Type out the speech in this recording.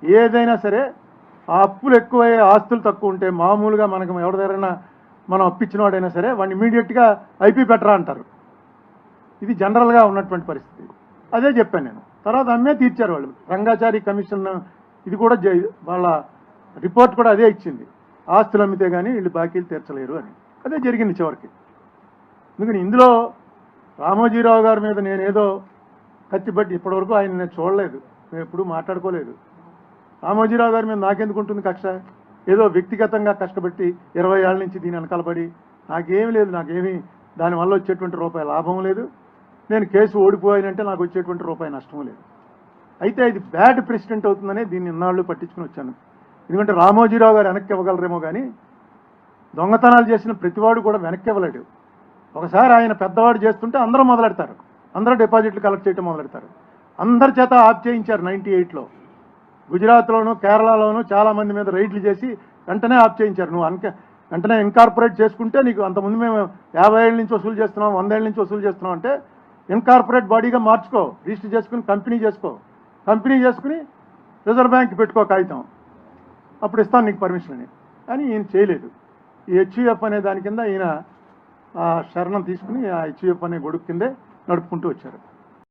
ఏదైనా సరే ఆ అప్పులు ఎక్కువయ్యే ఆస్తులు తక్కువ ఉంటే మామూలుగా మనకు ఎవరి దగ్గరైనా మనం అప్పిచ్చిన వాడైనా సరే వాడిని ఇమీడియట్గా ఐపీ పెట్టరా అంటారు. ఇది జనరల్గా ఉన్నటువంటి పరిస్థితి. అదే చెప్పాను నేను. తర్వాత అమ్మే తీర్చారు వాళ్ళు. రంగాచారి కమిషన్ ఇది కూడా వాళ్ళ రిపోర్ట్ కూడా అదే ఇచ్చింది. ఆస్తులు అమ్మితే కానీ వీళ్ళు బాకీలు తీర్చలేరు అని. అదే జరిగింది చివరికి. ఎందుకని ఇందులో రామోజీరావు గారి మీద నేనేదో కత్తిపట్టి ఇప్పటివరకు ఆయన నేను చూడలేదు, నేను ఎప్పుడూ మాట్లాడుకోలేదు. రామోజీరావు గారి మీద నాకెందుకు ఉంటుంది కక్ష? ఏదో వ్యక్తిగతంగా కష్టపట్టి 20 ఏళ్ళ నుంచి దీని వెనకాలబడి నాకేమీ లేదు, నాకేమీ దానివల్ల వచ్చేటువంటి రూపాయి లాభం లేదు. నేను కేసు ఓడిపోయానంటే నాకు వచ్చేటువంటి రూపాయి నష్టం లేదు. అయితే ఇది బ్యాడ్ ప్రెసిడెంట్ అవుతుందనే దీన్ని ఇన్నాళ్ళు పట్టించుకుని వచ్చాను. ఎందుకంటే రామోజీరావు గారు వెనక్కి ఇవ్వగలరేమో కానీ దొంగతనాలు చేసిన ప్రతివాడు కూడా వెనక్కి ఇవ్వలేడు. ఒకసారి ఆయన పెద్దవాడు చేస్తుంటే అందరూ మొదలెడతారు, అందరూ డిపాజిట్లు కలెక్ట్ చేయడం మొదలెడతారు. అందరి చేత ఆప్ చేయించారు 98లో. గుజరాత్లోను కేరళలోను చాలామంది మీద రైడ్లు చేసి వెంటనే ఆప్ చేయించారు. నువ్వు వెంటనే ఇన్కార్పొరేట్ చేసుకుంటే నీకు అంతకుముందు మేము 50 ఏళ్ళ నుంచి వసూలు చేస్తున్నాం, 100 ఏళ్ళ నుంచి వసూలు చేస్తున్నాం అంటే ఇన్కార్పొరేట్ బాడీగా మార్చుకో, రిజిస్టర్ చేసుకుని కంపెనీ చేసుకో, కంపెనీ చేసుకుని రిజర్వ్ బ్యాంక్ పెట్టుకో కాగితం, అప్పుడు ఇస్తాను నీకు పర్మిషన్ అని. కానీ ఈయన చేయలేదు. ఈ హెచ్యుఎఫ్ అనే దాని కింద ఈయన శరణం తీసుకుని ఆ హెచ్యుఎఫ్ అనే గొడుగు కిందే నడుపుకుంటూ వచ్చారు.